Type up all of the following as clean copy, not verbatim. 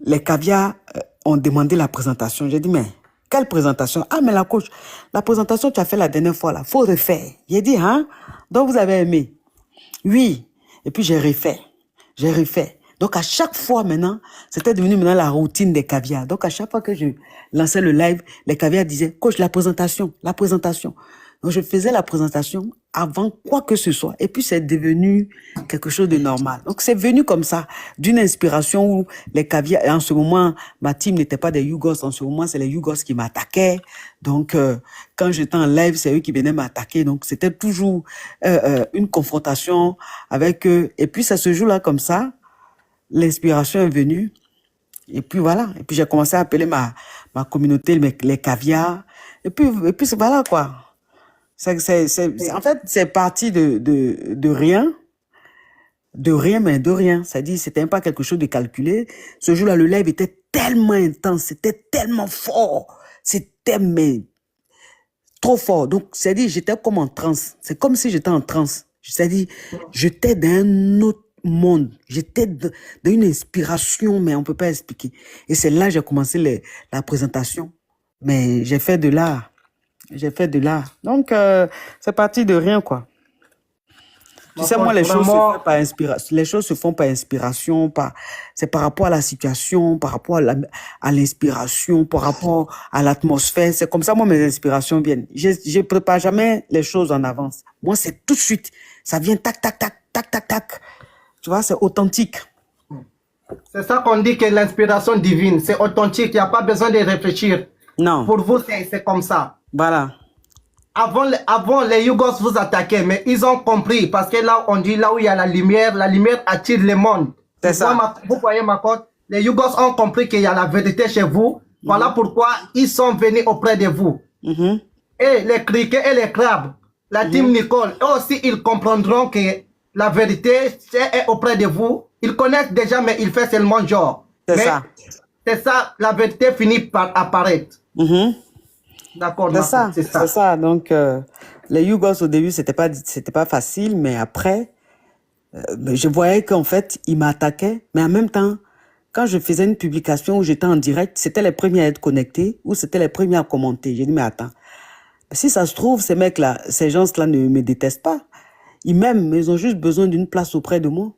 les caviars ont demandé la présentation. J'ai dit, mais quelle présentation? Ah, mais la coach, la présentation que tu as fait la dernière fois, là, faut refaire. J'ai dit, hein? Donc, vous avez aimé? Oui. Et puis, j'ai refait. J'ai refait. Donc, à chaque fois maintenant, c'était devenu maintenant la routine des caviars. Donc, à chaque fois que je lançais le live, les caviars disaient, coach, la présentation, la présentation. Donc, je faisais la présentation avant quoi que ce soit. Et puis, c'est devenu quelque chose de normal. Donc, c'est venu comme ça, d'une inspiration où les caviars, et en ce moment, ma team n'était pas des Yougos. En ce moment, c'est les Yougos qui m'attaquaient. Donc, quand j'étais en live, c'est eux qui venaient m'attaquer. Donc, c'était toujours une confrontation avec eux. Et puis, ça se joue là comme ça. L'inspiration est venue. Et puis, voilà. Et puis, j'ai commencé à appeler ma communauté les caviars. Et puis voilà, quoi. En fait, c'est parti de rien. De rien, mais de rien. C'est-à-dire, c'était pas quelque chose de calculé. Ce jour-là, le live était tellement intense. C'était tellement fort. C'était, mais trop fort. Donc, c'est-à-dire, j'étais comme en transe. C'est comme si j'étais en transe. C'est-à-dire, j'étais dans un autre monde. J'étais dans une inspiration, mais on peut pas expliquer. Et c'est là que j'ai commencé la présentation. Mais j'ai fait de l'art. J'ai fait de l'art. Donc, c'est parti de rien, quoi. Tu sais, moi, les choses se font par inspiration. Les choses se font par inspiration, c'est par rapport à la situation, par rapport à l'inspiration, par rapport à l'atmosphère. C'est comme ça, moi, mes inspirations viennent. Je prépare jamais les choses en avance. Moi, c'est tout de suite. Ça vient tac, tac, tac, tac, tac, tac. Tu vois, c'est authentique. C'est ça qu'on dit que l'inspiration divine, c'est authentique. Il n'y a pas besoin de réfléchir. Non. Pour vous, c'est comme ça. Voilà. Avant, les Yougos vous attaquaient, mais ils ont compris. Parce que là, on dit là où il y a la lumière attire le monde. C'est ça. Vous voyez ma cote? Les Yougos ont compris qu'il y a la vérité chez vous. Voilà pourquoi ils sont venus auprès de vous. Et les criquets et les crabes, la team Nicole, eux aussi, ils comprendront que la vérité est auprès de vous. Ils connaissent déjà, mais ils font seulement genre. C'est ça. C'est ça, la vérité finit par apparaître. D'accord, c'est ça. Donc, les Yougos, au début, c'était pas facile, mais après, je voyais qu'en fait, ils m'attaquaient, mais en même temps, quand je faisais une publication où j'étais en direct, c'était les premiers à être connectés ou c'était les premiers à commenter. J'ai dit, mais attends, si ça se trouve, ces mecs-là, ces gens-là ne me détestent pas. Ils m'aiment, mais ils ont juste besoin d'une place auprès de moi.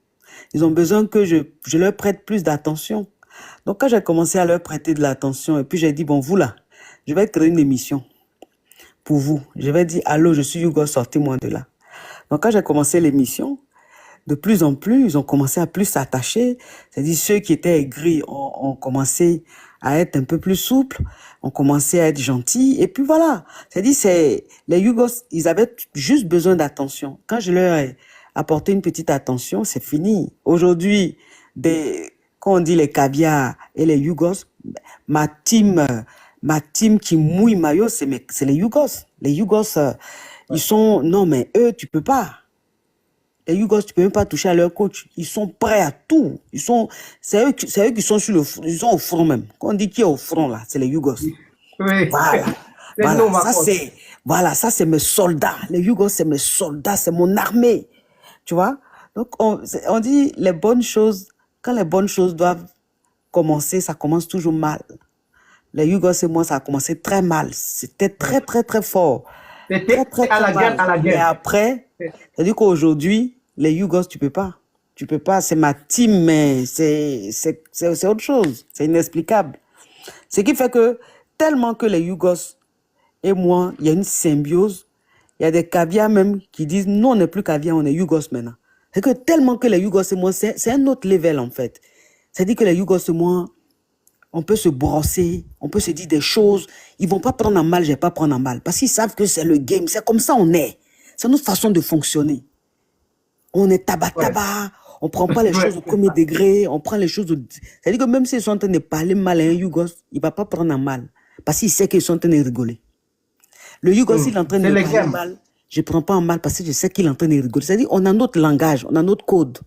Ils ont besoin que je leur prête plus d'attention. Donc, quand j'ai commencé à leur prêter de l'attention, et puis j'ai dit, bon, vous là, je vais créer une émission pour vous. Je vais dire, allô, je suis Yougos, sortez-moi de là. Donc, quand j'ai commencé l'émission, de plus en plus, ils ont commencé à plus s'attacher. C'est-à-dire, ceux qui étaient aigris ont commencé à être un peu plus souples, ont commencé à être gentils. Et puis voilà. C'est-à-dire, les Yougos, ils avaient juste besoin d'attention. Quand je leur ai apporté une petite attention, c'est fini. Aujourd'hui, quand on dit les caviars et les Yougos, ma team qui mouille maillot, c'est les Yougos. Les Yougos, ils sont, non, mais eux, tu peux pas. Les Yougos, tu peux même pas toucher à leur coach. Ils sont prêts à tout. C'est eux qui sont sur ils sont au front même. Quand on dit qui est au front là, c'est les Yougos. Oui. Voilà, ça c'est mes soldats. Les Yougos, c'est mes soldats, c'est mon armée. Tu vois? Donc, on dit les bonnes choses, quand les bonnes choses doivent commencer, ça commence toujours mal. Les Yougos et moi, ça a commencé très mal. C'était très, très, très fort. C'était à la guerre. Mais après, c'est-à-dire qu'aujourd'hui, les Yougos, tu peux pas. Tu peux pas. C'est ma team, mais c'est autre chose. C'est inexplicable. Ce qui fait que, tellement que les Yougos et moi, il y a une symbiose. Il y a des caviars même qui disent, non, on n'est plus caviar, on est Yougos maintenant. C'est que tellement que les Yougos et moi, c'est un autre level en fait. C'est-à-dire que les Yougos et moi, on peut se brosser, on peut se dire des choses. Ils vont pas prendre en mal, je vais pas prendre en mal. Parce qu'ils savent que c'est le game, c'est comme ça on est. C'est notre façon de fonctionner. On est tabac, on prend pas les choses au premier degré, on prend les choses C'est-à-dire que même s'ils sont en train de parler mal à un Yougos, il va pas prendre en mal. Parce qu'il sait qu'ils sont en train de rigoler. Le Yougos, s'il est en train de parler mal, je prends pas en mal parce que je sais qu'il est en train de rigoler. C'est-à-dire on a notre langage, on a notre code.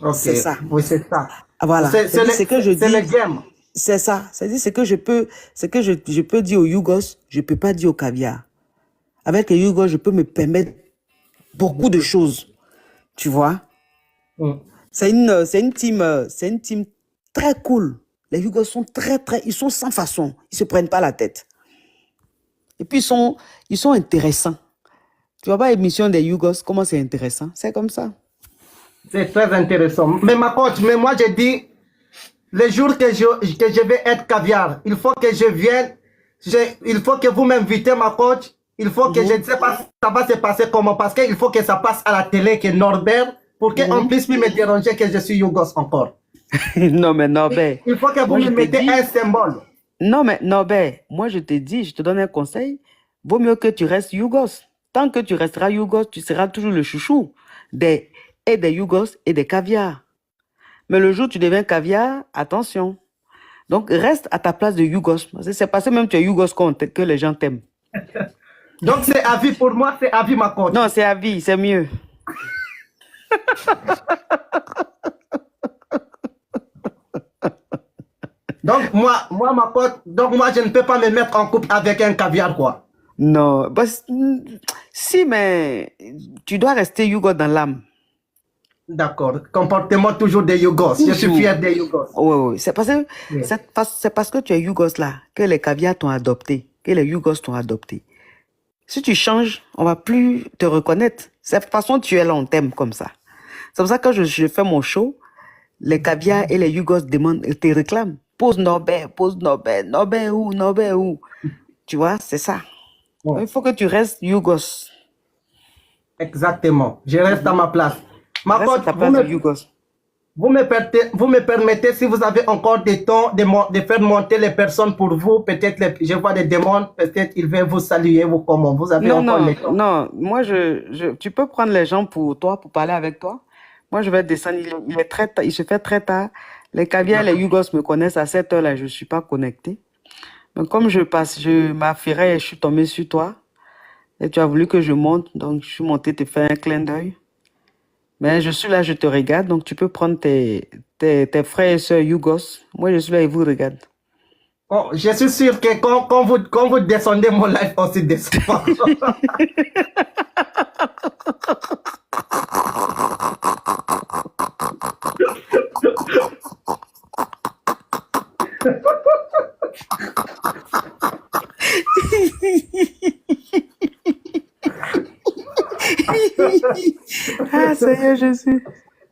Okay. C'est ça. Oui, c'est ça. Voilà. C'est que je dis. C'est le game. C'est ça. C'est-à-dire ce que je peux dire aux Yougos, je peux pas dire aux caviar. Avec les Yougos, je peux me permettre beaucoup de choses. Tu vois? C'est une team très cool. Les Yugos sont ils sont sans façon. Ils se prennent pas la tête. Et puis, ils sont intéressants. Tu vois pas l'émission des Yugos, comment c'est intéressant? C'est comme ça. C'est très intéressant. Mais ma coach, mais moi, j'ai dit, les jours que je vais être caviar, il faut que je vienne, il faut que vous m'invitez, ma coach. Il faut que je ne sais pas si ça va se passer comment, parce qu'il faut que ça passe à la télé, que Norbert, pour qu'on puisse plus me déranger que je suis Yougos encore. Non, mais Norbert. Il faut que vous me mettez un symbole. Non, mais Norbert, moi je te dis, je te donne un conseil. Vaut mieux que tu restes Yougos. Tant que tu resteras Yougos, tu seras toujours le chouchou des Yougos et des caviars. Mais le jour où tu deviens caviar, attention. Donc reste à ta place de Yougos. C'est parce que même tu es Yougos que les gens t'aiment. Donc c'est à vie pour moi, c'est à vie ma coach. Non, c'est à vie, c'est mieux. Donc moi ma coach, donc moi je ne peux pas me mettre en couple avec un caviar quoi. Non, si, mais tu dois rester Yougos dans l'âme. D'accord, comportement toujours des Yougos. Je suis fier des Yougos. Oui. C'est parce que tu es Yougos là que les caviars t'ont adopté, que les Yougos t'ont adopté. Si tu changes, on va plus te reconnaître. C'est de toute façon, tu es là, on t'aime comme ça. C'est pour ça que quand je fais mon show, les caviars et les Yougos te réclament. Pose Norbert, Norbert où? Tu vois, c'est ça. Bon. Il faut que tu restes Yougos. Exactement. Je reste à ma place. Ma coach, vous me permettez, si vous avez encore du temps, de faire monter les personnes pour vous. Peut-être, je vois des demandes, peut-être ils vont vous saluer, vous comment. Vous avez encore le temps. Non, moi, tu peux prendre les gens pour toi, pour parler avec toi. Moi, je vais descendre, il se fait très tard. Les caviars, les Yougos me connaissent à cette heure-là, je ne suis pas connecté. Mais comme je m'affairais et je suis tombée sur toi, et tu as voulu que je monte, donc je suis montée te faire un clin d'œil. Mais je suis là, je te regarde, donc tu peux prendre tes frères et sœurs Yougos. Moi, je suis là et vous regarde. Oh, je suis sûr que quand vous descendez, mon live aussi descend. Ah, Seigneur Jésus.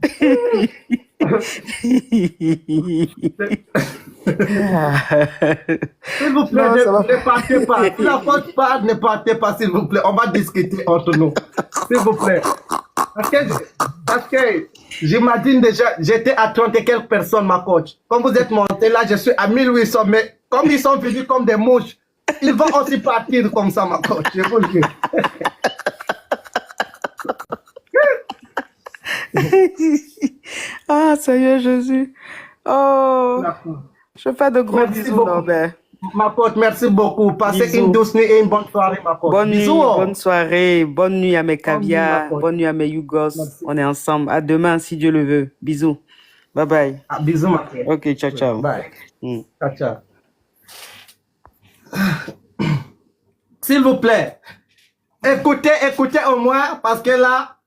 S'il vous plaît, ne partez pas. Si la faute part, ne partez pas, s'il vous plaît. On va discuter entre nous. S'il vous plaît. Parce que j'imagine déjà, j'étais à 30 et quelques personnes, ma coach. Quand vous êtes monté là, je suis à 1800. Mais comme ils sont venus comme des mouches, ils vont aussi partir comme ça, ma coach. Je vous le dis. Ah, Seigneur Jésus. Oh, je fais de gros bisous, Norbert. Ma coach, merci beaucoup. Passez une douce nuit et une bonne soirée, ma coach. Bonne bisous, nuit, bonne soirée. Bonne nuit à mes caviars. Bonne nuit à mes Yougos. Merci. On est ensemble. À demain, si Dieu le veut. Bisous. Bye bye. Ah, bisous, ma coach. Ok, ciao, ciao. Bye. Ciao, ciao. S'il vous plaît, écoutez au moins, parce que là,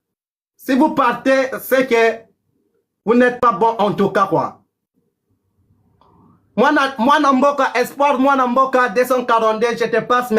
si vous partez, c'est que vous n'êtes pas bon en tout cas, quoi. Moi, Namboka, espoir, moi, Namboka, 242, je te passe.